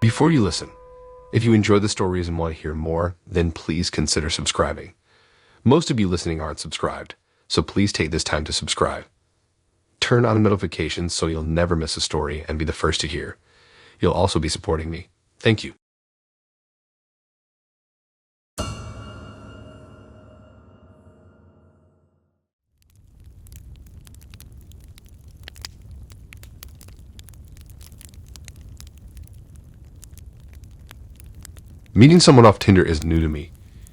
Before you listen, if you enjoy the stories and want to hear more, then please consider subscribing. Most of you listening aren't subscribed, so please take this time to subscribe. Turn on notifications so you'll never miss a story and be the first to hear. You'll also be supporting me. Thank you. Meeting someone off Tinder is new to me.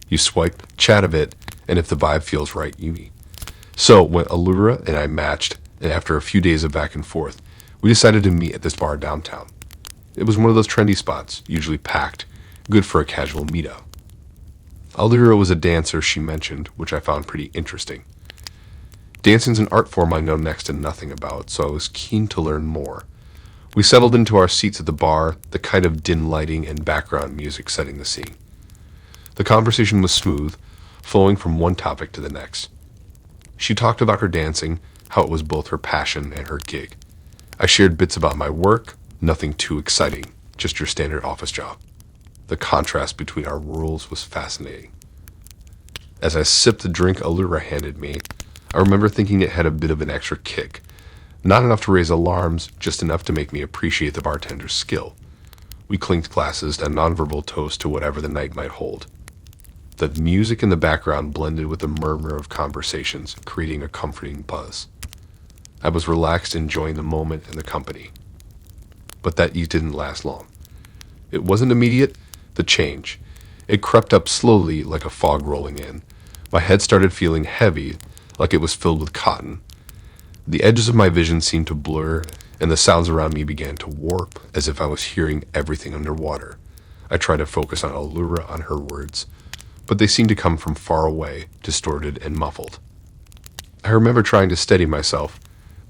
You swipe, chat a bit, and if the vibe feels right, you meet. So when Allura and I matched, and after a few days of back and forth, we decided to meet at this bar downtown. It was one of those trendy spots, usually packed, good for a casual meetup. Allura was a dancer she mentioned, which I found pretty interesting. Dancing's an art form I know next to nothing about, so I was keen to learn more. We settled into our seats at the bar, the kind of dim lighting and background music setting the scene. The conversation was smooth, flowing from one topic to the next. She talked about her dancing, how it was both her passion and her gig. I shared bits about my work, nothing too exciting, just your standard office job. The contrast between our worlds was fascinating. As I sipped the drink Allura handed me, I remember thinking it had a bit of an extra kick. Not enough to raise alarms, just enough to make me appreciate the bartender's skill. We clinked glasses, a nonverbal toast to whatever the night might hold. The music in the background blended with the murmur of conversations, creating a comforting buzz. I was relaxed, enjoying the moment and the company. But that didn't last long. It wasn't immediate, the change. It crept up slowly like a fog rolling in. My head started feeling heavy, like it was filled with cotton. The edges of my vision seemed to blur, and the sounds around me began to warp, as if I was hearing everything underwater. I tried to focus on Allura, on her words, but they seemed to come from far away, distorted and muffled. I remember trying to steady myself,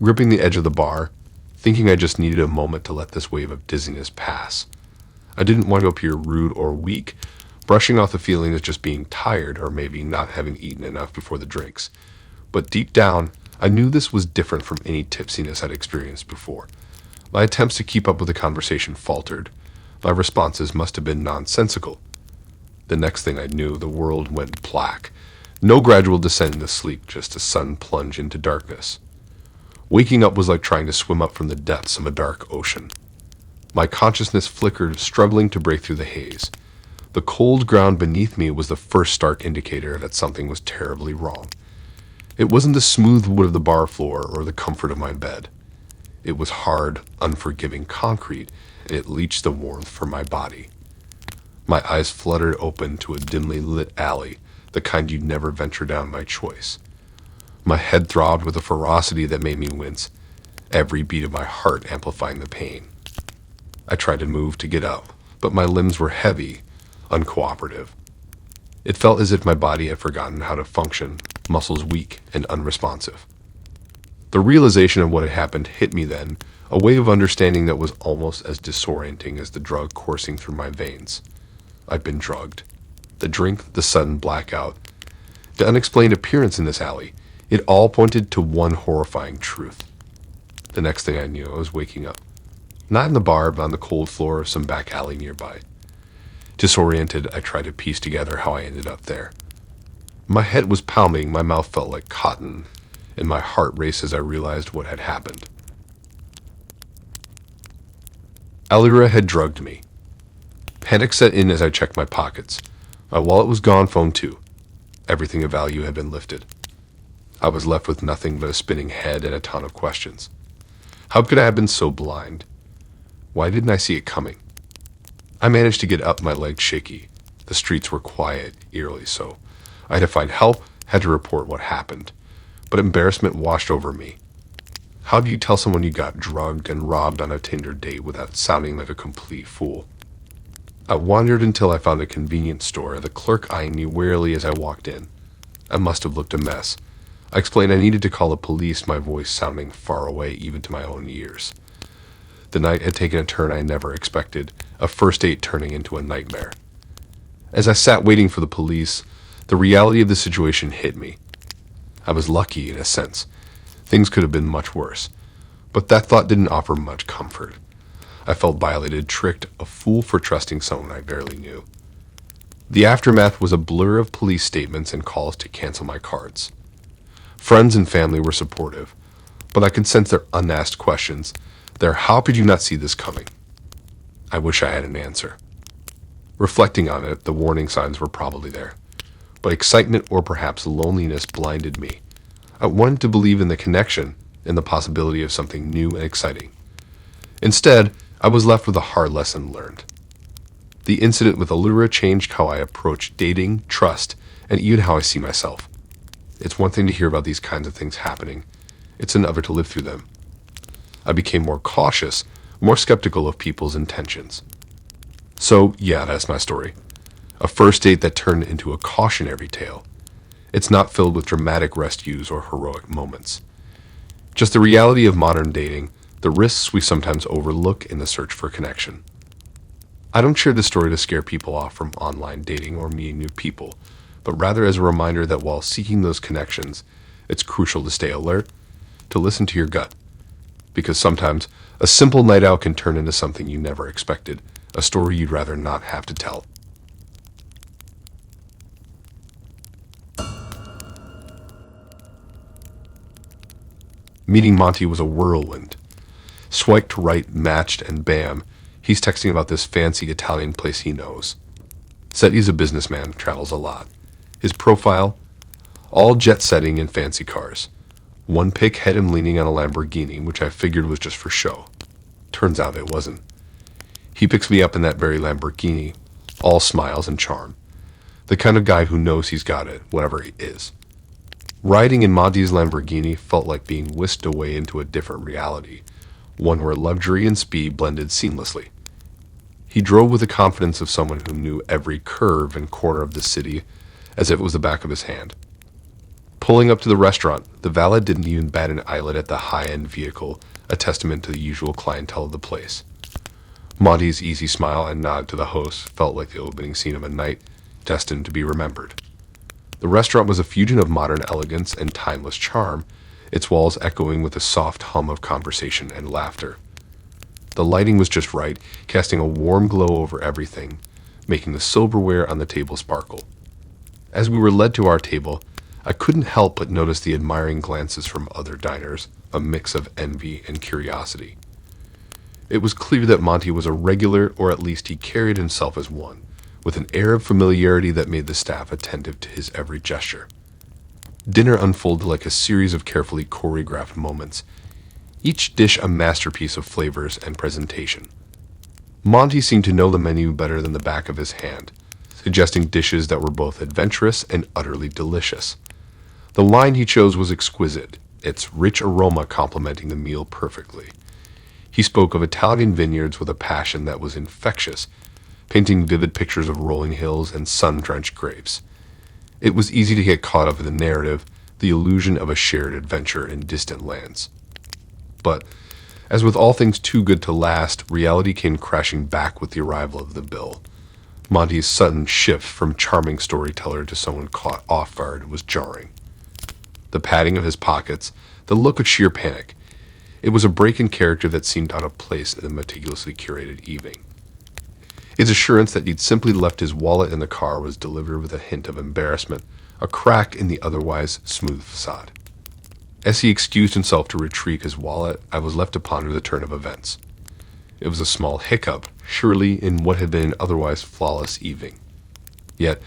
gripping the edge of the bar, thinking I just needed a moment to let this wave of dizziness pass. I didn't want to appear rude or weak, brushing off the feeling of just being tired or maybe not having eaten enough before the drinks. But deep down, I knew this was different from any tipsiness I'd experienced before. My attempts to keep up with the conversation faltered. My responses must have been nonsensical. The next thing I knew, the world went black. No gradual descent into sleep, just a sudden plunge into darkness. Waking up was like trying to swim up from the depths of a dark ocean. My consciousness flickered, struggling to break through the haze. The cold ground beneath me was the first stark indicator that something was terribly wrong. It wasn't the smooth wood of the bar floor or the comfort of my bed. It was hard, unforgiving concrete, and it leached the warmth from my body. My eyes fluttered open to a dimly lit alley, the kind you'd never venture down by choice. My head throbbed with a ferocity that made me wince, every beat of my heart amplifying the pain. I tried to move to get up, but my limbs were heavy, uncooperative. It felt as if my body had forgotten how to function, muscles weak and unresponsive. The realization of what had happened hit me then, a wave of understanding that was almost as disorienting as the drug coursing through my veins. I'd been drugged. The drink, the sudden blackout, the unexplained appearance in this alley, it all pointed to one horrifying truth. The next thing I knew, I was waking up. Not in the bar, but on the cold floor of some back alley nearby. Disoriented, I tried to piece together how I ended up there. My head was pounding, my mouth felt like cotton, and my heart raced as I realized what had happened. Allura had drugged me. Panic set in as I checked my pockets. My wallet was gone, phone too. Everything of value had been lifted. I was left with nothing but a spinning head and a ton of questions. How could I have been so blind? Why didn't I see it coming? I managed to get up, my legs shaky. The streets were quiet, eerily so. I had to find help, had to report what happened. But embarrassment washed over me. How do you tell someone you got drugged and robbed on a Tinder date without sounding like a complete fool? I wandered until I found a convenience store, the clerk eyeing me warily as I walked in. I must have looked a mess. I explained I needed to call the police, my voice sounding far away even to my own ears. The night had taken a turn I never expected, a first date turning into a nightmare. As I sat waiting for the police, the reality of the situation hit me. I was lucky in a sense. Things could have been much worse, but that thought didn't offer much comfort. I felt violated, tricked, a fool for trusting someone I barely knew. The aftermath was a blur of police statements and calls to cancel my cards. Friends and family were supportive, but I could sense their unasked questions. Their "how could you not see this coming?" I wish I had an answer. Reflecting on it, the warning signs were probably there, but excitement or perhaps loneliness blinded me. I wanted to believe in the connection, in the possibility of something new and exciting. Instead, I was left with a hard lesson learned. The incident with Allura changed how I approach dating, trust, and even how I see myself. It's one thing to hear about these kinds of things happening. It's another to live through them. I became more cautious, more skeptical of people's intentions. So, yeah, that's my story. A first date that turned into a cautionary tale. It's not filled with dramatic rescues or heroic moments. Just the reality of modern dating, the risks we sometimes overlook in the search for connection. I don't share this story to scare people off from online dating or meeting new people, but rather as a reminder that while seeking those connections, it's crucial to stay alert, to listen to your gut. Because sometimes, a simple night out can turn into something you never expected, a story you'd rather not have to tell. Meeting Monty was a whirlwind. Swiped right, matched, and bam, he's texting about this fancy Italian place he knows. Said he's a businessman, travels a lot. His profile, all jet-setting in fancy cars. One pic had him leaning on a Lamborghini, which I figured was just for show. Turns out it wasn't. He picks me up in that very Lamborghini, all smiles and charm. The kind of guy who knows he's got it, whatever he is. Riding in Monty's Lamborghini felt like being whisked away into a different reality, one where luxury and speed blended seamlessly. He drove with the confidence of someone who knew every curve and corner of the city as if it was the back of his hand. Pulling up to the restaurant, the valet didn't even bat an eyelid at the high-end vehicle, a testament to the usual clientele of the place. Monty's easy smile and nod to the host felt like the opening scene of a night destined to be remembered. The restaurant was a fusion of modern elegance and timeless charm, its walls echoing with a soft hum of conversation and laughter. The lighting was just right, casting a warm glow over everything, making the silverware on the table sparkle. As we were led to our table, I couldn't help but notice the admiring glances from other diners, a mix of envy and curiosity. It was clear that Monty was a regular, or at least he carried himself as one, with an air of familiarity that made the staff attentive to his every gesture. Dinner unfolded like a series of carefully choreographed moments, each dish a masterpiece of flavors and presentation. Monty seemed to know the menu better than the back of his hand, suggesting dishes that were both adventurous and utterly delicious. The wine he chose was exquisite, its rich aroma complementing the meal perfectly. He spoke of Italian vineyards with a passion that was infectious, painting vivid pictures of rolling hills and sun-drenched grapes. It was easy to get caught up in the narrative, the illusion of a shared adventure in distant lands. But, as with all things too good to last, reality came crashing back with the arrival of the bill. Monty's sudden shift from charming storyteller to someone caught off guard was jarring. The padding of his pockets, the look of sheer panic. It was a break in character that seemed out of place in a meticulously curated evening. His assurance that he'd simply left his wallet in the car was delivered with a hint of embarrassment, a crack in the otherwise smooth facade. As he excused himself to retrieve his wallet, I was left to ponder the turn of events. It was a small hiccup, surely, in what had been an otherwise flawless evening. Yet,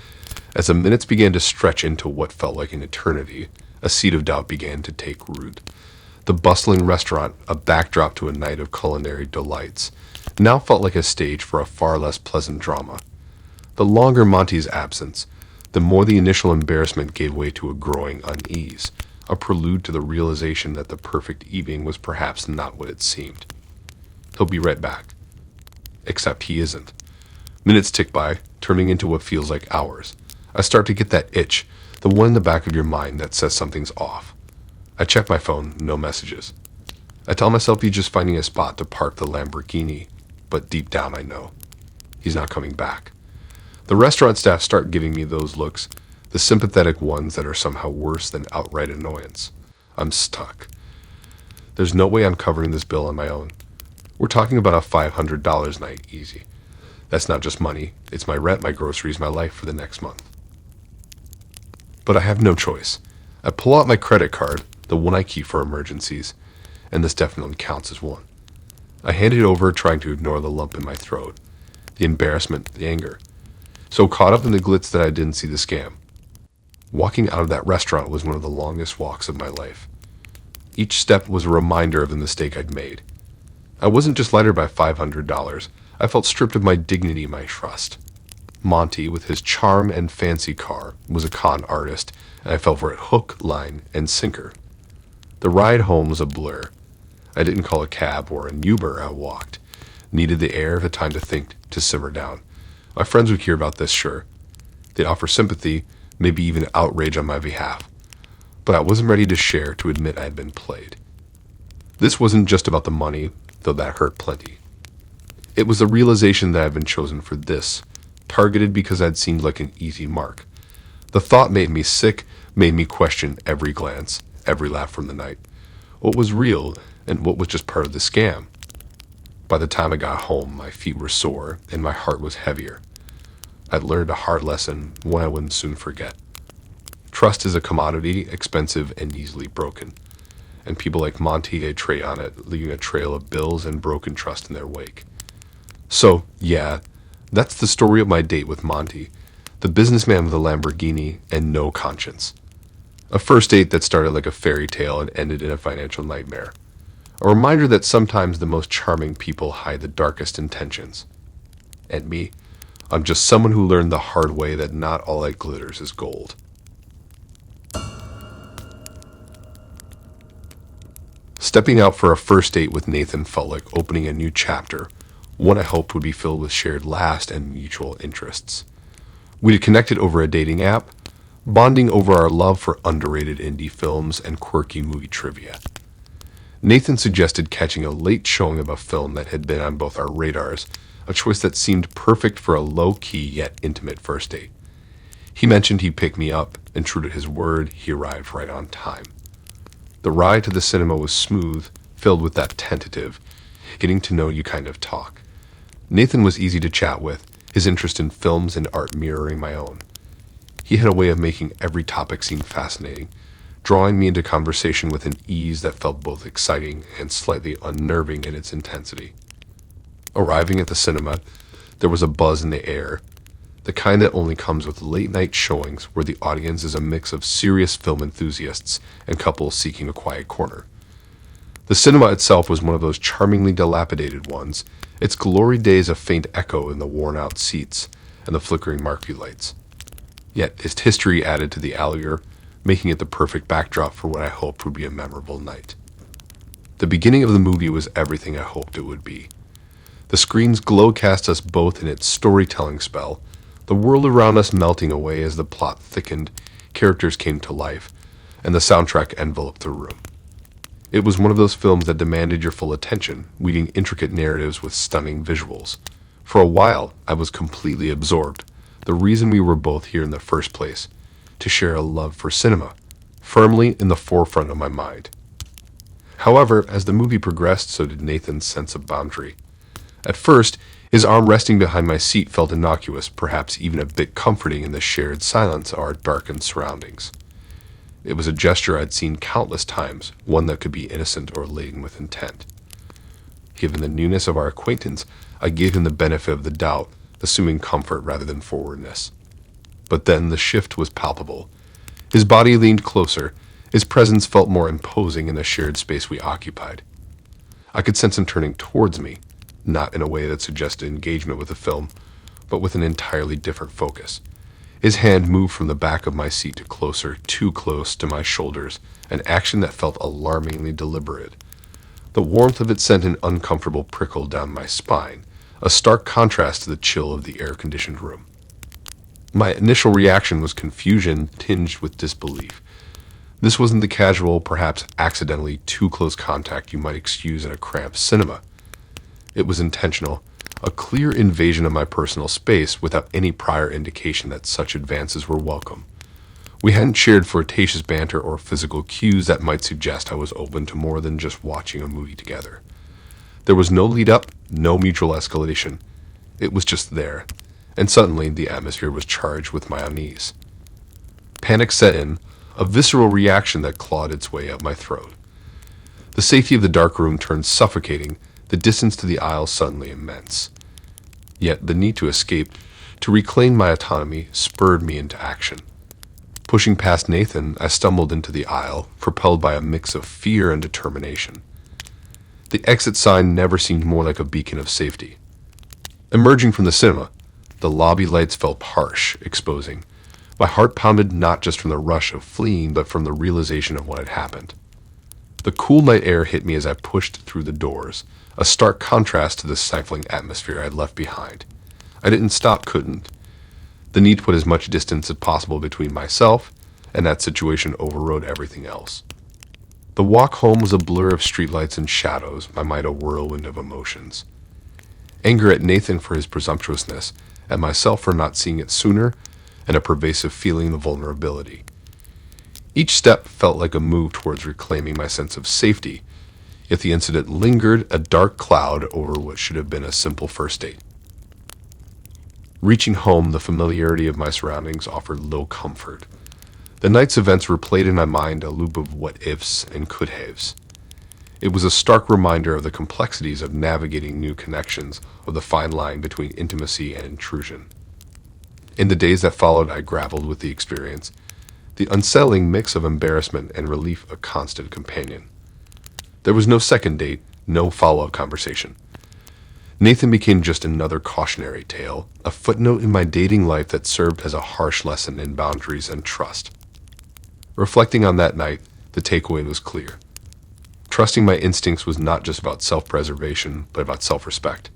as the minutes began to stretch into what felt like an eternity, a seed of doubt began to take root. The bustling restaurant, a backdrop to a night of culinary delights, now felt like a stage for a far less pleasant drama. The longer Monty's absence, the more the initial embarrassment gave way to a growing unease, a prelude to the realization that the perfect evening was perhaps not what it seemed. He'll be right back. Except he isn't. Minutes tick by, turning into what feels like hours. I start to get that itch, the one in the back of your mind that says something's off. I check my phone, no messages. I tell myself he's just finding a spot to park the Lamborghini, but deep down I know he's not coming back. The restaurant staff start giving me those looks, the sympathetic ones that are somehow worse than outright annoyance. I'm stuck. There's no way I'm covering this bill on my own. We're talking about a $500 night easy. That's not just money, it's my rent, my groceries, my life for the next month. But I have no choice. I pull out my credit card, the one I keep for emergencies, and this definitely counts as one. I hand it over, trying to ignore the lump in my throat, the embarrassment, the anger. So caught up in the glitz that I didn't see the scam. Walking out of that restaurant was one of the longest walks of my life. Each step was a reminder of the mistake I'd made. I wasn't just lighter by $500. I felt stripped of my dignity, my trust. Monty, with his charm and fancy car, was a con artist, and I fell for it hook, line, and sinker. The ride home was a blur. I didn't call a cab or an Uber. I walked. Needed the air of the time to think, to simmer down. My friends would hear about this, sure. They'd offer sympathy, maybe even outrage on my behalf. But I wasn't ready to share, to admit I had been played. This wasn't just about the money, though that hurt plenty. It was the realization that I'd been chosen for this, targeted because I'd seemed like an easy mark. The thought made me sick, made me question every glance, every laugh from the night. What was real, and what was just part of the scam? By the time I got home, my feet were sore, and my heart was heavier. I'd learned a hard lesson, one I wouldn't soon forget. Trust is a commodity, expensive and easily broken. And people like Monty trade on it, leaving a trail of bills and broken trust in their wake. So, yeah, that's the story of my date with Monty, the businessman with a Lamborghini and no conscience. A first date that started like a fairy tale and ended in a financial nightmare. A reminder that sometimes the most charming people hide the darkest intentions. And me, I'm just someone who learned the hard way that not all that glitters is gold. Stepping out for a first date with Nathan felt like opening a new chapter, one I hoped would be filled with shared laughs and mutual interests. We had connected over a dating app, bonding over our love for underrated indie films and quirky movie trivia. Nathan suggested catching a late showing of a film that had been on both our radars, a choice that seemed perfect for a low-key yet intimate first date. He mentioned he'd pick me up, and true to his word, he arrived right on time. The ride to the cinema was smooth, filled with that tentative, getting to know you kind of talk. Nathan was easy to chat with, his interest in films and art mirroring my own. He had a way of making every topic seem fascinating, drawing me into conversation with an ease that felt both exciting and slightly unnerving in its intensity. Arriving at the cinema, there was a buzz in the air, the kind that only comes with late-night showings where the audience is a mix of serious film enthusiasts and couples seeking a quiet corner. The cinema itself was one of those charmingly dilapidated ones, its glory days a faint echo in the worn-out seats and the flickering marquee lights. Yet its history added to the allure, making it the perfect backdrop for what I hoped would be a memorable night. The beginning of the movie was everything I hoped it would be. The screen's glow cast us both in its storytelling spell, the world around us melting away as the plot thickened, characters came to life, and the soundtrack enveloped the room. It was one of those films that demanded your full attention, weaving intricate narratives with stunning visuals. For a while, I was completely absorbed, the reason we were both here in the first place, to share a love for cinema, firmly in the forefront of my mind. However, as the movie progressed, so did Nathan's sense of boundary. At first, his arm resting behind my seat felt innocuous, perhaps even a bit comforting in the shared silence of our darkened surroundings. It was a gesture I'd seen countless times, one that could be innocent or laden with intent. Given the newness of our acquaintance, I gave him the benefit of the doubt, assuming comfort rather than forwardness. But then the shift was palpable. His body leaned closer, his presence felt more imposing in the shared space we occupied. I could sense him turning towards me, not in a way that suggested engagement with the film, but with an entirely different focus. His hand moved from the back of my seat to closer, too close to my shoulders, an action that felt alarmingly deliberate. The warmth of it sent an uncomfortable prickle down my spine, a stark contrast to the chill of the air-conditioned room. My initial reaction was confusion tinged with disbelief. This wasn't the casual, perhaps accidentally too close contact you might excuse in a cramped cinema. It was intentional, a clear invasion of my personal space without any prior indication that such advances were welcome. We hadn't shared flirtatious banter or physical cues that might suggest I was open to more than just watching a movie together. There was no lead up, no mutual escalation. It was just there, and suddenly the atmosphere was charged with my unease. Panic set in, a visceral reaction that clawed its way up my throat. The safety of the dark room turned suffocating, the distance to the aisle suddenly immense. Yet the need to escape, to reclaim my autonomy, spurred me into action. Pushing past Nathan, I stumbled into the aisle, propelled by a mix of fear and determination. The exit sign never seemed more like a beacon of safety. Emerging from the cinema, the lobby lights felt harsh, exposing. My heart pounded not just from the rush of fleeing, but from the realization of what had happened. The cool night air hit me as I pushed through the doors, a stark contrast to the stifling atmosphere I had left behind. I didn't stop, couldn't. The need to put as much distance as possible between myself and that situation overrode everything else. The walk home was a blur of streetlights and shadows, my mind a whirlwind of emotions. Anger at Nathan for his presumptuousness, at myself for not seeing it sooner, and a pervasive feeling of vulnerability. Each step felt like a move towards reclaiming my sense of safety, yet the incident lingered, a dark cloud over what should have been a simple first date. Reaching home, the familiarity of my surroundings offered little comfort. The night's events replayed in my mind a loop of what-ifs and could-haves. It was a stark reminder of the complexities of navigating new connections, of the fine line between intimacy and intrusion. In the days that followed, I grappled with the experience, the unsettling mix of embarrassment and relief a constant companion. There was no second date, no follow-up conversation. Nathan became just another cautionary tale, a footnote in my dating life that served as a harsh lesson in boundaries and trust. Reflecting on that night, the takeaway was clear. Trusting my instincts was not just about self-preservation, but about self-respect.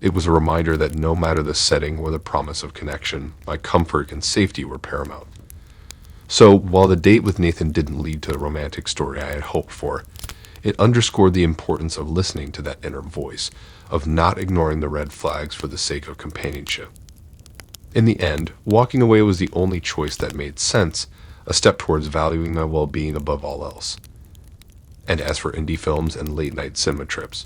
It was a reminder that no matter the setting or the promise of connection, my comfort and safety were paramount. So, while the date with Nathan didn't lead to the romantic story I had hoped for, it underscored the importance of listening to that inner voice, of not ignoring the red flags for the sake of companionship. In the end, walking away was the only choice that made sense, a step towards valuing my well-being above all else. And as for indie films and late-night cinema trips,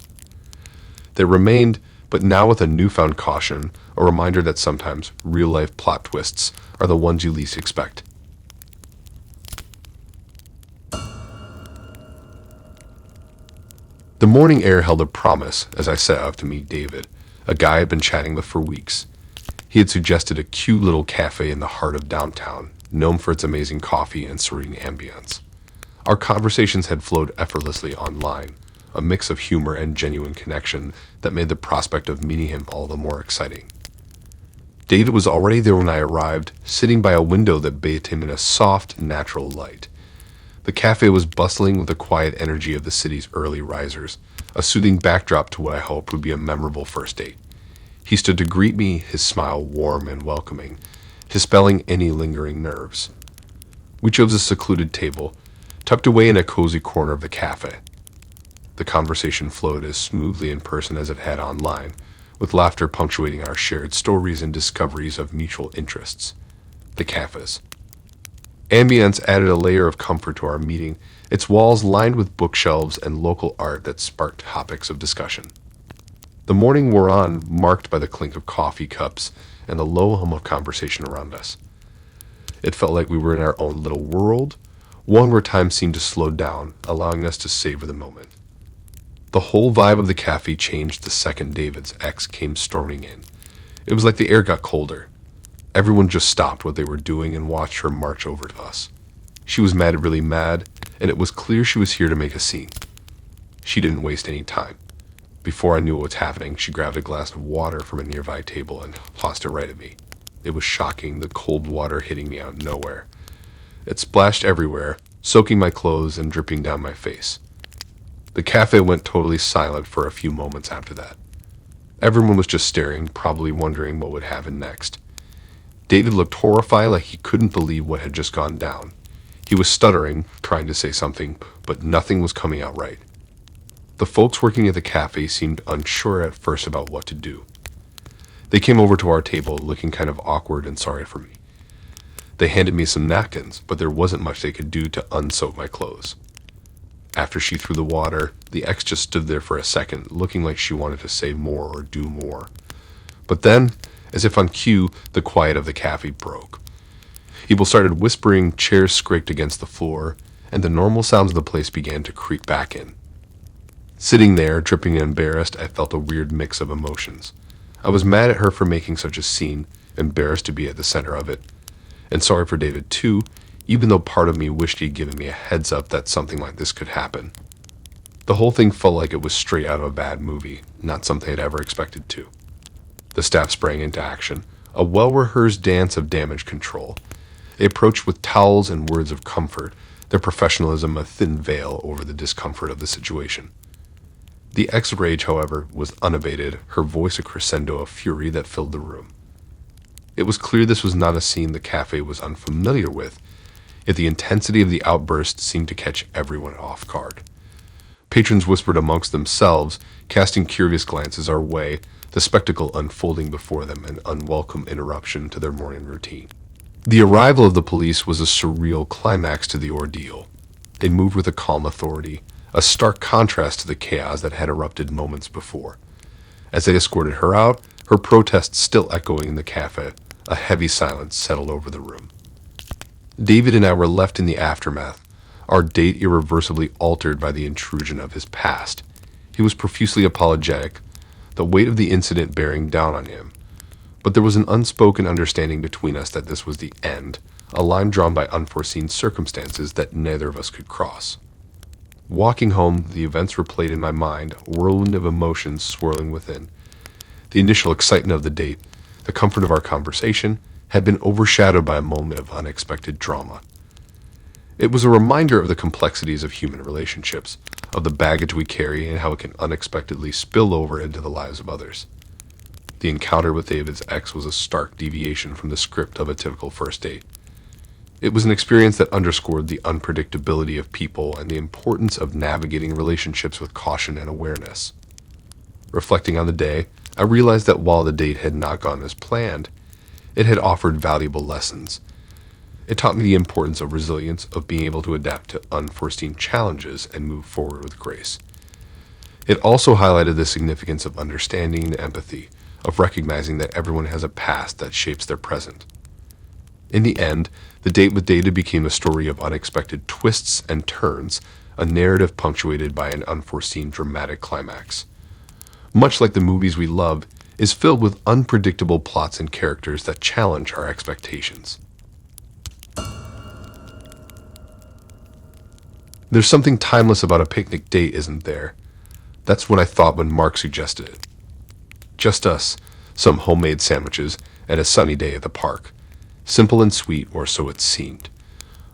they remained, but now with a newfound caution, a reminder that sometimes real-life plot twists are the ones you least expect. The morning air held a promise as I set out to meet David, a guy I'd been chatting with for weeks. He had suggested a cute little cafe in the heart of downtown, known for its amazing coffee and serene ambience. Our conversations had flowed effortlessly online, a mix of humor and genuine connection that made the prospect of meeting him all the more exciting. David was already there when I arrived, sitting by a window that bathed him in a soft, natural light. The cafe was bustling with the quiet energy of the city's early risers, a soothing backdrop to what I hoped would be a memorable first date. He stood to greet me, his smile warm and welcoming, dispelling any lingering nerves. We chose a secluded table, tucked away in a cozy corner of the cafe. The conversation flowed as smoothly in person as it had online, with laughter punctuating our shared stories and discoveries of mutual interests. The cafes. Ambience added a layer of comfort to our meeting, its walls lined with bookshelves and local art that sparked topics of discussion. The morning wore on, marked by the clink of coffee cups and the low hum of conversation around us. It felt like we were in our own little world, one where time seemed to slow down, allowing us to savor the moment. The whole vibe of the cafe changed the second David's ex came storming in. It was like the air got colder. Everyone just stopped what they were doing and watched her march over to us. She was mad, really mad, and it was clear she was here to make a scene. She didn't waste any time. Before I knew what was happening, she grabbed a glass of water from a nearby table and tossed it right at me. It was shocking, the cold water hitting me out of nowhere. It splashed everywhere, soaking my clothes and dripping down my face. The cafe went totally silent for a few moments after that. Everyone was just staring, probably wondering what would happen next. David looked horrified, like he couldn't believe what had just gone down. He was stuttering, trying to say something, but nothing was coming out right. The folks working at the cafe seemed unsure at first about what to do. They came over to our table, looking kind of awkward and sorry for me. They handed me some napkins, but there wasn't much they could do to unsoak my clothes. After she threw the water, the ex just stood there for a second, looking like she wanted to say more or do more. But then, as if on cue, the quiet of the cafe broke. People started whispering, chairs scraped against the floor, and the normal sounds of the place began to creep back in. Sitting there, dripping and embarrassed, I felt a weird mix of emotions. I was mad at her for making such a scene, embarrassed to be at the center of it, and sorry for David too, even though part of me wished he'd given me a heads up that something like this could happen. The whole thing felt like it was straight out of a bad movie, not something I'd ever expected to. The staff sprang into action, a well-rehearsed dance of damage control. They approached with towels and words of comfort, their professionalism a thin veil over the discomfort of the situation. The ex-rage, however, was unabated, her voice a crescendo of fury that filled the room. It was clear this was not a scene the cafe was unfamiliar with, yet the intensity of the outburst seemed to catch everyone off guard. Patrons whispered amongst themselves, casting curious glances our way, the spectacle unfolding before them an unwelcome interruption to their morning routine. The arrival of the police was a surreal climax to the ordeal. They moved with a calm authority, a stark contrast to the chaos that had erupted moments before. As they escorted her out, her protests still echoing in the cafe, a heavy silence settled over the room. David and I were left in the aftermath, our date irreversibly altered by the intrusion of his past. He was profusely apologetic, the weight of the incident bearing down on him. But there was an unspoken understanding between us that this was the end, a line drawn by unforeseen circumstances that neither of us could cross. Walking home, the events replayed in my mind, a whirlwind of emotions swirling within. The initial excitement of the date, the comfort of our conversation, had been overshadowed by a moment of unexpected drama. It was a reminder of the complexities of human relationships, of the baggage we carry and how it can unexpectedly spill over into the lives of others. The encounter with David's ex was a stark deviation from the script of a typical first date. It was an experience that underscored the unpredictability of people and the importance of navigating relationships with caution and awareness. Reflecting on the day, I realized that while the date had not gone as planned, it had offered valuable lessons. It taught me the importance of resilience, of being able to adapt to unforeseen challenges and move forward with grace. It also highlighted the significance of understanding and empathy, of recognizing that everyone has a past that shapes their present. In the end, the date with David became a story of unexpected twists and turns, a narrative punctuated by an unforeseen dramatic climax. Much like the movies we love, is filled with unpredictable plots and characters that challenge our expectations. There's something timeless about a picnic date, isn't there? That's what I thought when Mark suggested it. Just us, some homemade sandwiches, and a sunny day at the park. Simple and sweet, or so it seemed.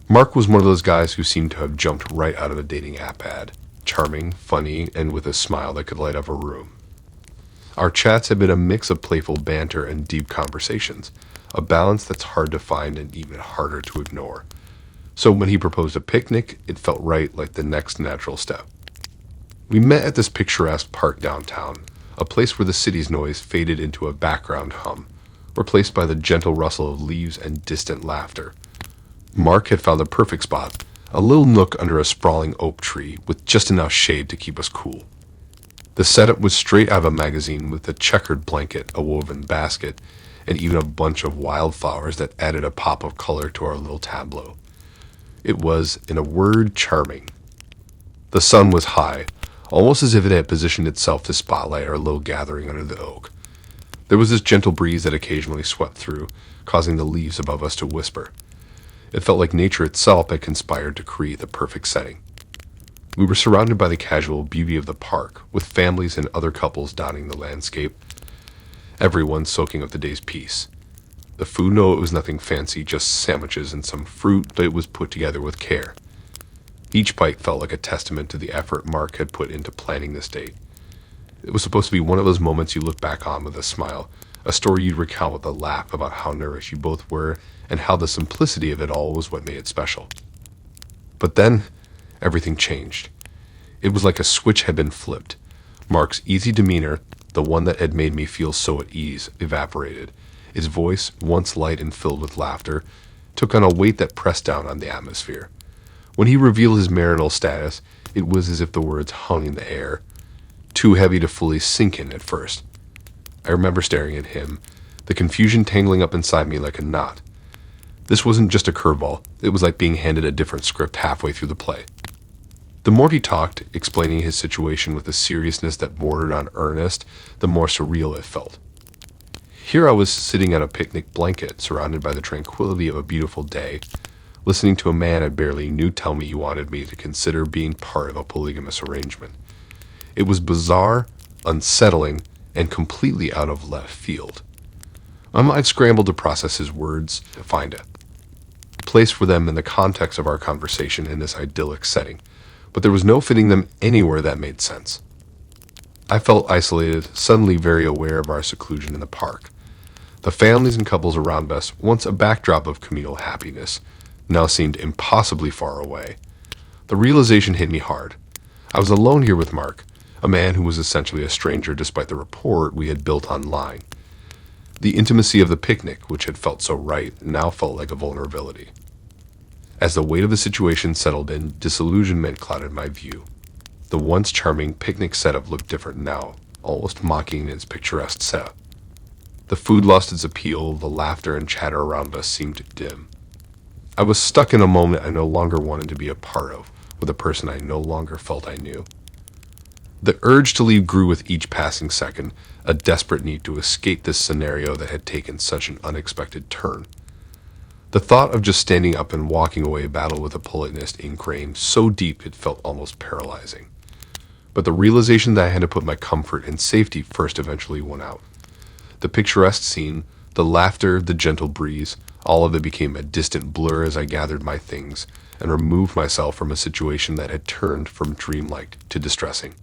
Mark was one of those guys who seemed to have jumped right out of a dating app ad. Charming, funny, and with a smile that could light up a room. Our chats had been a mix of playful banter and deep conversations, a balance that's hard to find and even harder to ignore. So when he proposed a picnic, it felt right, like the next natural step. We met at this picturesque park downtown, a place where the city's noise faded into a background hum, replaced by the gentle rustle of leaves and distant laughter. Mark had found the perfect spot, a little nook under a sprawling oak tree with just enough shade to keep us cool. The setup was straight out of a magazine with a checkered blanket, a woven basket, and even a bunch of wildflowers that added a pop of color to our little tableau. It was, in a word, charming. The sun was high, almost as if it had positioned itself to spotlight our little gathering under the oak. There was this gentle breeze that occasionally swept through, causing the leaves above us to whisper. It felt like nature itself had conspired to create the perfect setting. We were surrounded by the casual beauty of the park, with families and other couples dotting the landscape, everyone soaking up the day's peace. The food, no, it was nothing fancy, just sandwiches and some fruit, but it was put together with care. Each bite felt like a testament to the effort Mark had put into planning this date. It was supposed to be one of those moments you look back on with a smile, a story you'd recount with a laugh about how nourished you both were and how the simplicity of it all was what made it special. But then, everything changed. It was like a switch had been flipped. Mark's easy demeanor, the one that had made me feel so at ease, evaporated. His voice, once light and filled with laughter, took on a weight that pressed down on the atmosphere. When he revealed his marital status, It was as if the words hung in the air, too heavy to fully sink in at first. I remember staring at him, the confusion tangling up inside me like a knot. This wasn't just a curveball, it was like being handed a different script halfway through the play. The more he talked, explaining his situation with a seriousness that bordered on earnest, the more surreal it felt. Here I was sitting on a picnic blanket, surrounded by the tranquility of a beautiful day, listening to a man I barely knew tell me he wanted me to consider being part of a polygamous arrangement. It was bizarre, unsettling, and completely out of left field. My mind scrambled to process his words, to find a place for them in the context of our conversation in this idyllic setting, but there was no fitting them anywhere that made sense. I felt isolated, suddenly very aware of our seclusion in the park. The families and couples around us, once a backdrop of communal happiness, now seemed impossibly far away. The realization hit me hard. I was alone here with Mark, a man who was essentially a stranger despite the rapport we had built online. The intimacy of the picnic, which had felt so right, now felt like a vulnerability. As the weight of the situation settled in, disillusionment clouded my view. The once charming picnic setup looked different now, almost mocking its picturesque setup. The food lost its appeal, the laughter and chatter around us seemed dim. I was stuck in a moment I no longer wanted to be a part of, with a person I no longer felt I knew. The urge to leave grew with each passing second, a desperate need to escape this scenario that had taken such an unexpected turn. The thought of just standing up and walking away battled with a politeness ingrained so deep it felt almost paralyzing. But the realization that I had to put my comfort and safety first eventually won out. The picturesque scene, the laughter, the gentle breeze, all of it became a distant blur as I gathered my things and removed myself from a situation that had turned from dreamlike to distressing.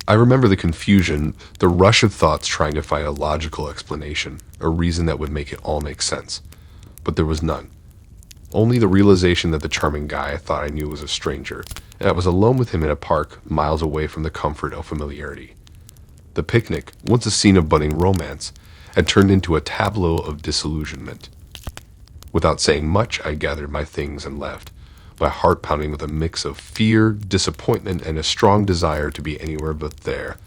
I remember the confusion, the rush of thoughts trying to find a logical explanation, a reason that would make it all make sense. But there was none. Only the realization that the charming guy I thought I knew was a stranger, and I was alone with him in a park, miles away from the comfort of familiarity. The picnic, once a scene of budding romance, had turned into a tableau of disillusionment. Without saying much, I gathered my things and left, my heart pounding with a mix of fear, disappointment, and a strong desire to be anywhere but there.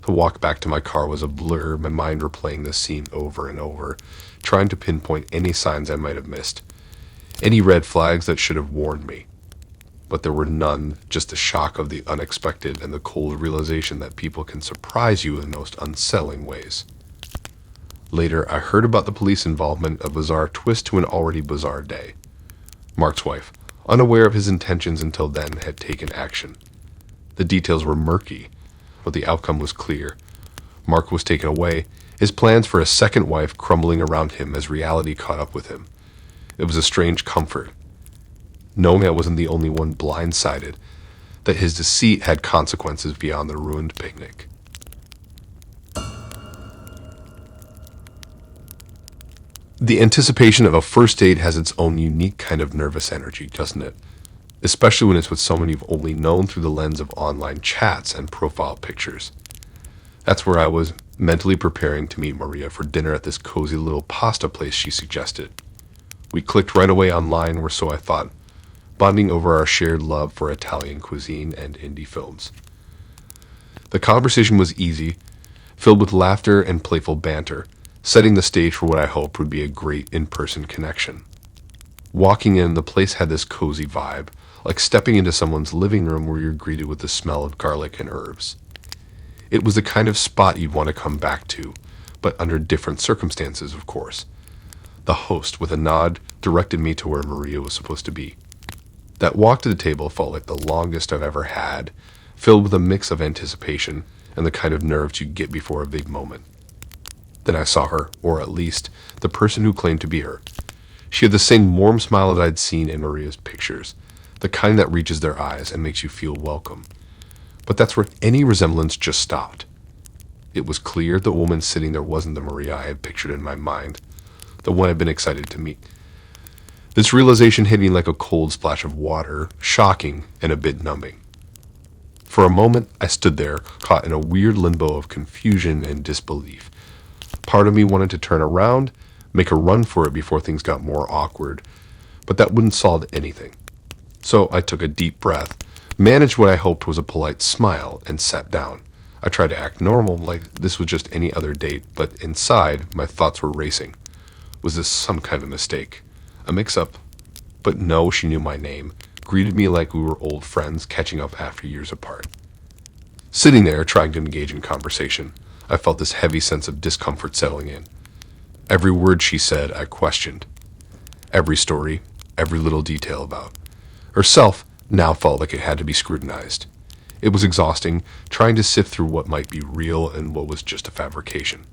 The walk back to my car was a blur, my mind replaying the scene over and over, trying to pinpoint any signs I might have missed, any red flags that should have warned me. But there were none, just the shock of the unexpected and the cold realization that people can surprise you in the most unsettling ways. Later, I heard about the police involvement, a bizarre twist to an already bizarre day. Mark's wife, unaware of his intentions until then, had taken action. The details were murky, but the outcome was clear. Mark was taken away, his plans for a second wife crumbling around him as reality caught up with him. It was a strange comfort, knowing I wasn't the only one blindsided, that his deceit had consequences beyond the ruined picnic. The anticipation of a first date has its own unique kind of nervous energy, doesn't it? Especially when it's with someone you've only known through the lens of online chats and profile pictures. That's where I was, mentally preparing to meet Maria for dinner at this cozy little pasta place she suggested. We clicked right away online, or so I thought, bonding over our shared love for Italian cuisine and indie films. The conversation was easy, filled with laughter and playful banter, setting the stage for what I hoped would be a great in-person connection. Walking in, the place had this cozy vibe, like stepping into someone's living room where you're greeted with the smell of garlic and herbs. It was the kind of spot you'd want to come back to, but under different circumstances, of course. The host, with a nod, directed me to where Maria was supposed to be. That walk to the table felt like the longest I've ever had, filled with a mix of anticipation and the kind of nerves you get before a big moment. Then I saw her, or at least the person who claimed to be her. She had the same warm smile that I'd seen in Maria's pictures, the kind that reaches their eyes and makes you feel welcome. But that's where any resemblance just stopped. It was clear the woman sitting there wasn't the Maria I had pictured in my mind, the one I'd been excited to meet. This realization hit me like a cold splash of water, shocking and a bit numbing. For a moment, I stood there, caught in a weird limbo of confusion and disbelief. Part of me wanted to turn around, make a run for it before things got more awkward, but that wouldn't solve anything. So I took a deep breath, managed what I hoped was a polite smile, and sat down. I tried to act normal, like this was just any other date, but inside, my thoughts were racing. Was this some kind of mistake? A mix-up? But no, she knew my name, greeted me like we were old friends catching up after years apart. Sitting there, trying to engage in conversation, I felt this heavy sense of discomfort settling in. Every word she said, I questioned. Every story, every little detail about herself now felt like it had to be scrutinized. It was exhausting, trying to sift through what might be real and what was just a fabrication.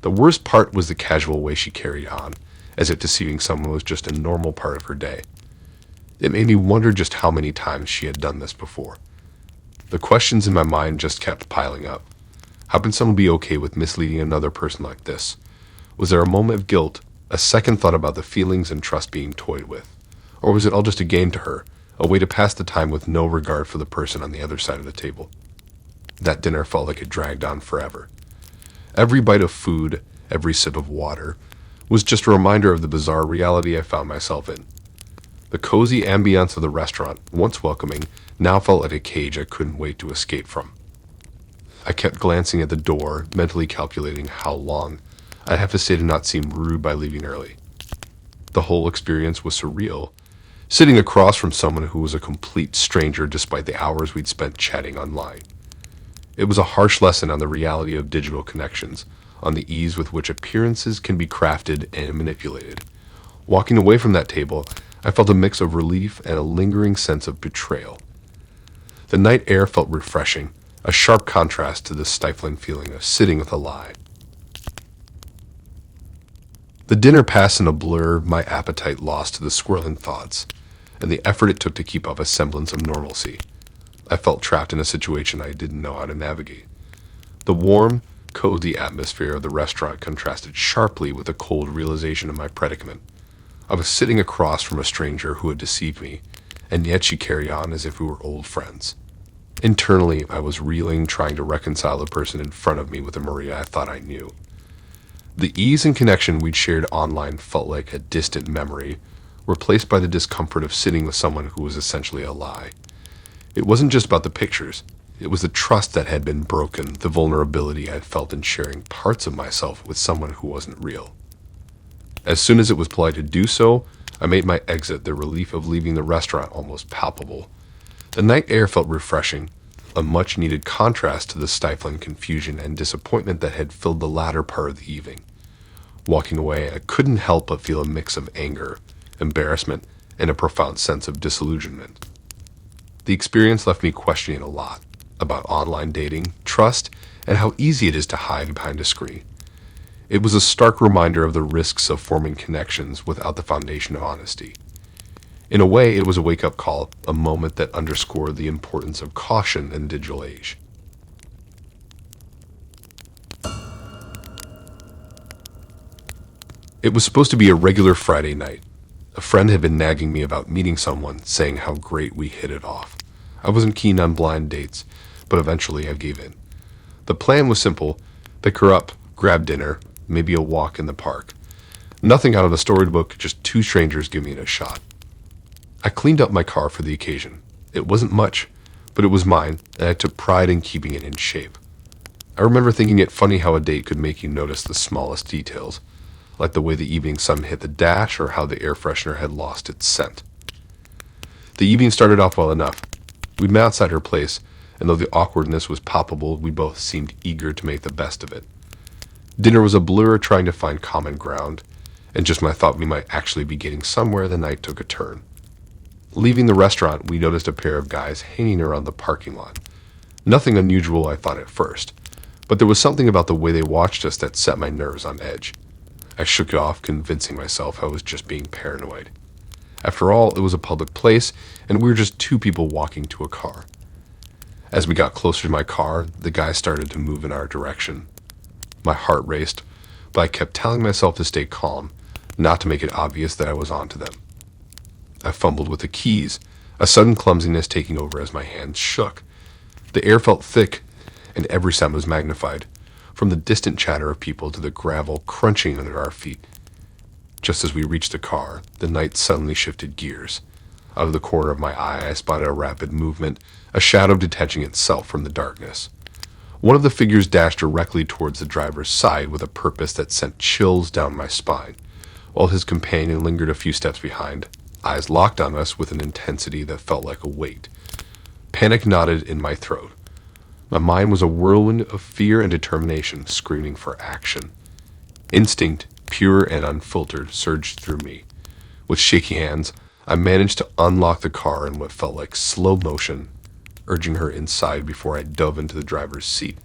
The worst part was the casual way she carried on, as if deceiving someone was just a normal part of her day. It made me wonder just how many times she had done this before. The questions in my mind just kept piling up. How can someone be okay with misleading another person like this? Was there a moment of guilt, a second thought about the feelings and trust being toyed with? Or was it all just a game to her, a way to pass the time with no regard for the person on the other side of the table? That dinner felt like it dragged on forever. Every bite of food, every sip of water, was just a reminder of the bizarre reality I found myself in. The cozy ambience of the restaurant, once welcoming, now felt like a cage I couldn't wait to escape from. I kept glancing at the door, mentally calculating how long I'd have to stay to not seem rude by leaving early. The whole experience was surreal, sitting across from someone who was a complete stranger despite the hours we'd spent chatting online. It was a harsh lesson on the reality of digital connections, on the ease with which appearances can be crafted and manipulated. Walking away from that table, I felt a mix of relief and a lingering sense of betrayal. The night air felt refreshing, a sharp contrast to the stifling feeling of sitting with a lie. The dinner passed in a blur, my appetite lost to the swirling thoughts, and the effort it took to keep up a semblance of normalcy. I felt trapped in a situation I didn't know how to navigate. The warm, cozy atmosphere of the restaurant contrasted sharply with the cold realization of my predicament. I was sitting across from a stranger who had deceived me, and yet she carried on as if we were old friends. Internally, I was reeling, trying to reconcile the person in front of me with the Maria I thought I knew. The ease and connection we'd shared online felt like a distant memory, replaced by the discomfort of sitting with someone who was essentially a lie. It wasn't just about the pictures. It was the trust that had been broken, the vulnerability I'd felt in sharing parts of myself with someone who wasn't real. As soon as it was polite to do so, I made my exit, the relief of leaving the restaurant almost palpable. The night air felt refreshing, a much-needed contrast to the stifling confusion and disappointment that had filled the latter part of the evening. Walking away, I couldn't help but feel a mix of anger, embarrassment, and a profound sense of disillusionment. The experience left me questioning a lot about online dating, trust, and how easy it is to hide behind a screen. It was a stark reminder of the risks of forming connections without the foundation of honesty. In a way, it was a wake-up call, a moment that underscored the importance of caution in the digital age. It was supposed to be a regular Friday night. A friend had been nagging me about meeting someone, saying how great we hit it off. I wasn't keen on blind dates, but eventually I gave in. The plan was simple: pick her up, grab dinner, maybe a walk in the park. Nothing out of a storybook, just two strangers giving it a shot. I cleaned up my car for the occasion. It wasn't much, but it was mine, and I took pride in keeping it in shape. I remember thinking it funny how a date could make you notice the smallest details, like the way the evening sun hit the dash or how the air freshener had lost its scent. The evening started off well enough. We'd met outside her place, and though the awkwardness was palpable, we both seemed eager to make the best of it. Dinner was a blur, trying to find common ground, and just when I thought we might actually be getting somewhere, the night took a turn. Leaving the restaurant, we noticed a pair of guys hanging around the parking lot. Nothing unusual, I thought at first, but there was something about the way they watched us that set my nerves on edge. I shook it off, convincing myself I was just being paranoid. After all, it was a public place, and we were just two people walking to a car. As we got closer to my car, the guys started to move in our direction. My heart raced, but I kept telling myself to stay calm, not to make it obvious that I was onto them. I fumbled with the keys, a sudden clumsiness taking over as my hands shook. The air felt thick, and every sound was magnified, from the distant chatter of people to the gravel crunching under our feet. Just as we reached the car, the night suddenly shifted gears. Out of the corner of my eye, I spotted a rapid movement, a shadow detaching itself from the darkness. One of the figures dashed directly towards the driver's side with a purpose that sent chills down my spine, while his companion lingered a few steps behind, eyes locked on us with an intensity that felt like a weight. Panic knotted in my throat. My mind was a whirlwind of fear and determination, screaming for action. Instinct, pure and unfiltered, surged through me. With shaky hands, I managed to unlock the car in what felt like slow motion, urging her inside before I dove into the driver's seat.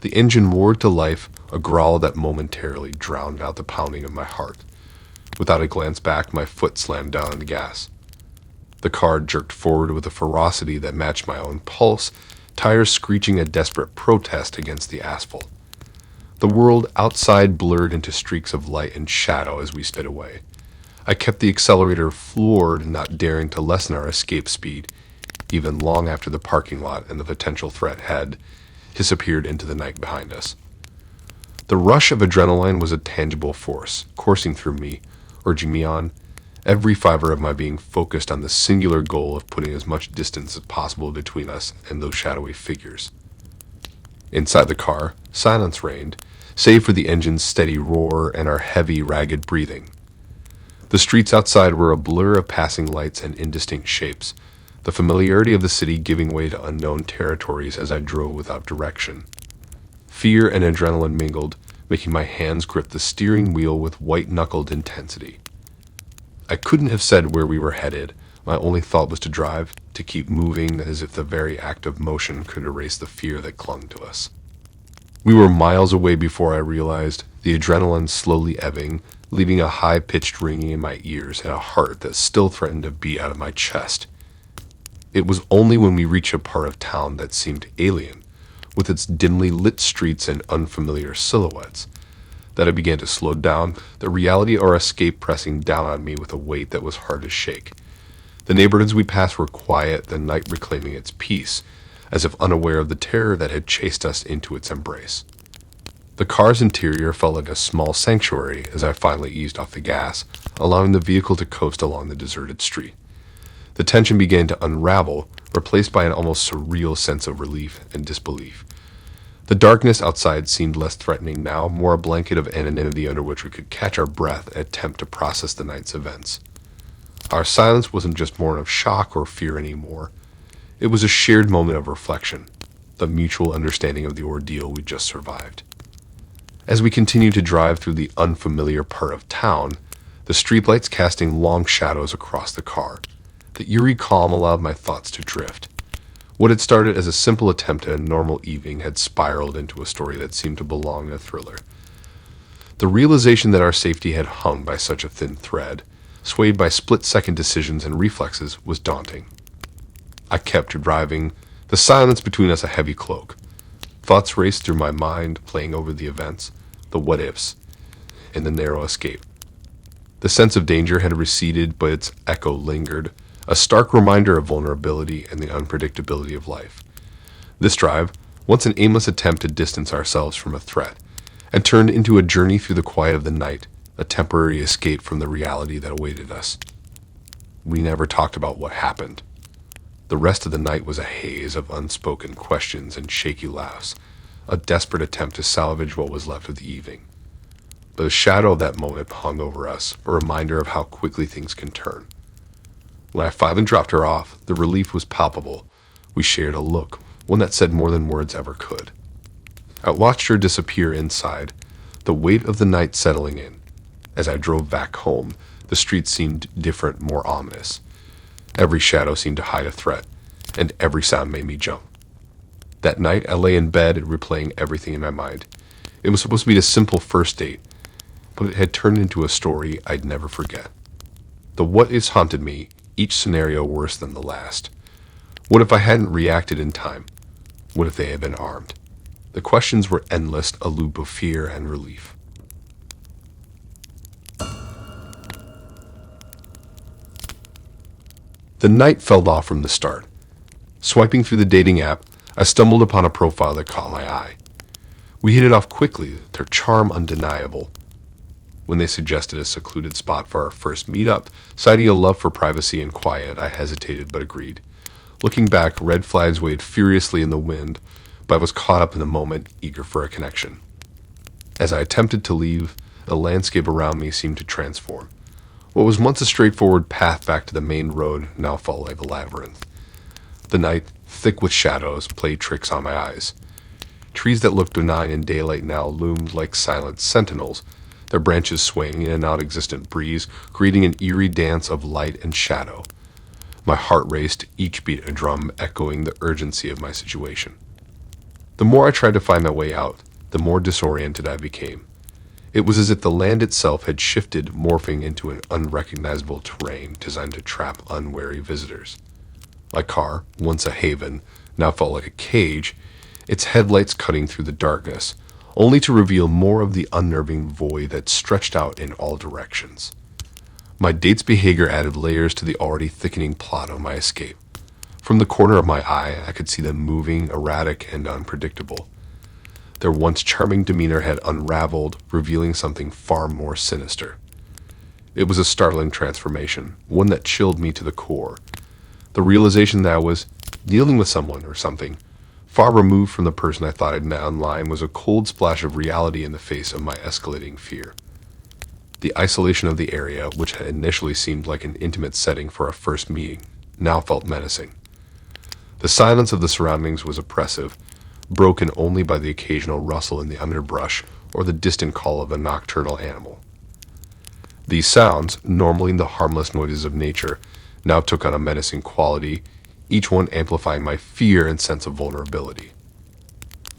The engine roared to life, a growl that momentarily drowned out the pounding of my heart. Without a glance back, my foot slammed down on the gas. The car jerked forward with a ferocity that matched my own pulse, tires screeching a desperate protest against the asphalt. The world outside blurred into streaks of light and shadow as we sped away. I kept the accelerator floored, not daring to lessen our escape speed, even long after the parking lot and the potential threat had disappeared into the night behind us. The rush of adrenaline was a tangible force, coursing through me, urging me on, every fiber of my being focused on the singular goal of putting as much distance as possible between us and those shadowy figures. Inside the car, silence reigned, save for the engine's steady roar and our heavy, ragged breathing. The streets outside were a blur of passing lights and indistinct shapes, the familiarity of the city giving way to unknown territories as I drove without direction. Fear and adrenaline mingled, making my hands grip the steering wheel with white-knuckled intensity. I couldn't have said where we were headed. My only thought was to drive, to keep moving as if the very act of motion could erase the fear that clung to us. We were miles away before I realized, the adrenaline slowly ebbing, leaving a high-pitched ringing in my ears and a heart that still threatened to beat out of my chest. It was only when we reached a part of town that seemed alien, with its dimly lit streets and unfamiliar silhouettes, that I began to slow down, the reality of our escape pressing down on me with a weight that was hard to shake. The neighborhoods we passed were quiet, the night reclaiming its peace, as if unaware of the terror that had chased us into its embrace. The car's interior felt like a small sanctuary as I finally eased off the gas, allowing the vehicle to coast along the deserted street. The tension began to unravel, replaced by an almost surreal sense of relief and disbelief. The darkness outside seemed less threatening now, more a blanket of anonymity under which we could catch our breath and attempt to process the night's events. Our silence wasn't just born of shock or fear anymore. It was a shared moment of reflection, the mutual understanding of the ordeal we just survived. As we continued to drive through the unfamiliar part of town, the streetlights casting long shadows across the car, the eerie calm allowed my thoughts to drift. What had started as a simple attempt at a normal evening had spiraled into a story that seemed to belong in a thriller. The realization that our safety had hung by such a thin thread, swayed by split-second decisions and reflexes, was daunting. I kept driving, the silence between us a heavy cloak. Thoughts raced through my mind, playing over the events, the what-ifs, and the narrow escape. The sense of danger had receded, but its echo lingered, a stark reminder of vulnerability and the unpredictability of life. This drive, once an aimless attempt to distance ourselves from a threat, had turned into a journey through the quiet of the night, a temporary escape from the reality that awaited us. We never talked about what happened. The rest of the night was a haze of unspoken questions and shaky laughs, a desperate attempt to salvage what was left of the evening. But the shadow of that moment hung over us, a reminder of how quickly things can turn. When I finally dropped her off, the relief was palpable. We shared a look, one that said more than words ever could. I watched her disappear inside, the weight of the night settling in. As I drove back home, the street seemed different, more ominous. Every shadow seemed to hide a threat, and every sound made me jump. That night, I lay in bed, replaying everything in my mind. It was supposed to be a simple first date, but it had turned into a story I'd never forget. The what-ifs haunted me, each scenario worse than the last. What if I hadn't reacted in time? What if they had been armed? The questions were endless, a loop of fear and relief. The night felt off from the start. Swiping through the dating app, I stumbled upon a profile that caught my eye. We hit it off quickly, their charm undeniable. When they suggested a secluded spot for our first meetup, citing a love for privacy and quiet, I hesitated but agreed. Looking back, red flags waved furiously in the wind, but I was caught up in the moment, eager for a connection. As I attempted to leave, the landscape around me seemed to transform. What was once a straightforward path back to the main road now felt like a labyrinth. The night, thick with shadows, played tricks on my eyes. Trees that looked benign in daylight now loomed like silent sentinels, their branches swaying in an non-existent breeze, creating an eerie dance of light and shadow. My heart raced, each beat a drum echoing the urgency of my situation. The more I tried to find my way out, the more disoriented I became. It was as if the land itself had shifted, morphing into an unrecognizable terrain designed to trap unwary visitors. My car, once a haven, now felt like a cage, its headlights cutting through the darkness, only to reveal more of the unnerving void that stretched out in all directions. My date's behavior added layers to the already thickening plot of my escape. From the corner of my eye, I could see them moving, erratic and unpredictable. Their once charming demeanor had unraveled, revealing something far more sinister. It was a startling transformation, one that chilled me to the core. The realization that I was dealing with someone or something far removed from the person I thought I'd met online was a cold splash of reality in the face of my escalating fear. The isolation of the area, which had initially seemed like an intimate setting for a first meeting, now felt menacing. The silence of the surroundings was oppressive, broken only by the occasional rustle in the underbrush or the distant call of a nocturnal animal. These sounds, normally the harmless noises of nature, now took on a menacing quality, each one amplifying my fear and sense of vulnerability.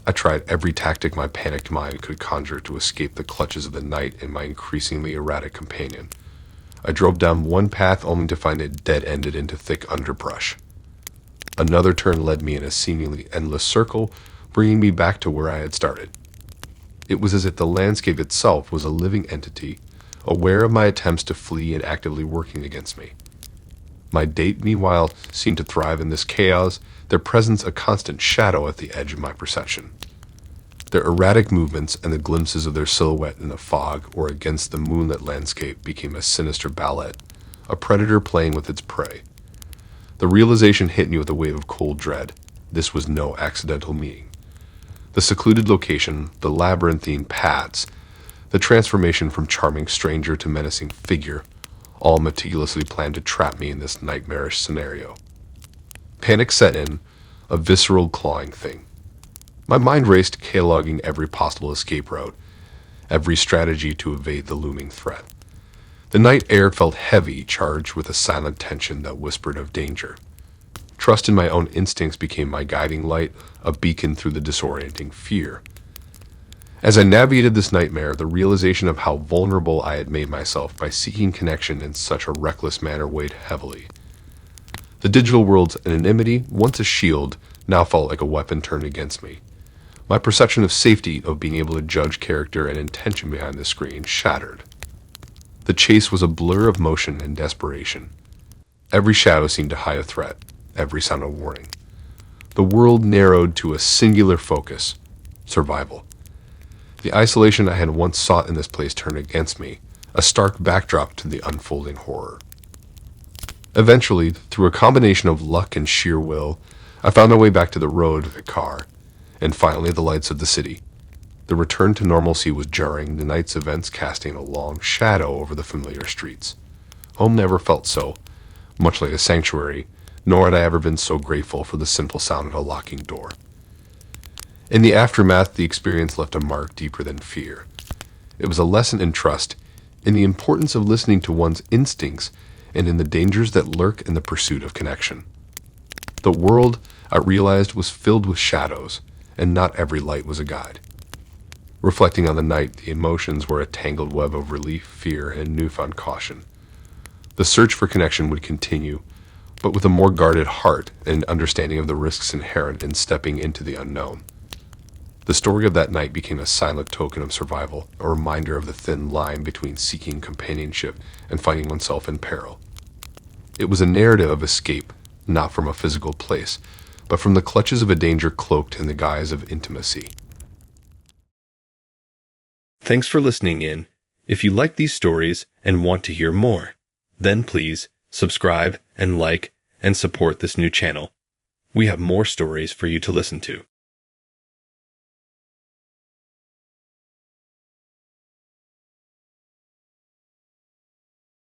I tried every tactic my panicked mind could conjure to escape the clutches of the night and my increasingly erratic companion. I drove down one path only to find it dead-ended into thick underbrush. Another turn led me in a seemingly endless circle, bringing me back to where I had started. It was as if the landscape itself was a living entity, aware of my attempts to flee and actively working against me. My date, meanwhile, seemed to thrive in this chaos, their presence a constant shadow at the edge of my perception. Their erratic movements and the glimpses of their silhouette in the fog or against the moonlit landscape became a sinister ballet, a predator playing with its prey. The realization hit me with a wave of cold dread. This was no accidental meeting. The secluded location, the labyrinthine paths, the transformation from charming stranger to menacing figure, all meticulously planned to trap me in this nightmarish scenario. Panic set in, a visceral clawing thing. My mind raced, cataloging every possible escape route, every strategy to evade the looming threat. The night air felt heavy, charged with a silent tension that whispered of danger. Trust in my own instincts became my guiding light, a beacon through the disorienting fear. As I navigated this nightmare, the realization of how vulnerable I had made myself by seeking connection in such a reckless manner weighed heavily. The digital world's anonymity, once a shield, now felt like a weapon turned against me. My perception of safety, of being able to judge character and intention behind the screen, shattered. The chase was a blur of motion and desperation. Every shadow seemed to hide a threat, every sound a warning. The world narrowed to a singular focus: survival. The isolation I had once sought in this place turned against me, a stark backdrop to the unfolding horror. Eventually, through a combination of luck and sheer will, I found my way back to the road with a car, and finally the lights of the city. The return to normalcy was jarring, the night's events casting a long shadow over the familiar streets. Home never felt so, much like a sanctuary, nor had I ever been so grateful for the simple sound of a locking door. In the aftermath, the experience left a mark deeper than fear. It was a lesson in trust, in the importance of listening to one's instincts, and in the dangers that lurk in the pursuit of connection. The world, I realized, was filled with shadows, and not every light was a guide. Reflecting on the night, the emotions were a tangled web of relief, fear, and newfound caution. The search for connection would continue, but with a more guarded heart and understanding of the risks inherent in stepping into the unknown. The story of that night became a silent token of survival, a reminder of the thin line between seeking companionship and finding oneself in peril. It was a narrative of escape, not from a physical place, but from the clutches of a danger cloaked in the guise of intimacy. Thanks for listening in. If you like these stories and want to hear more, then please subscribe and like and support this new channel. We have more stories for you to listen to.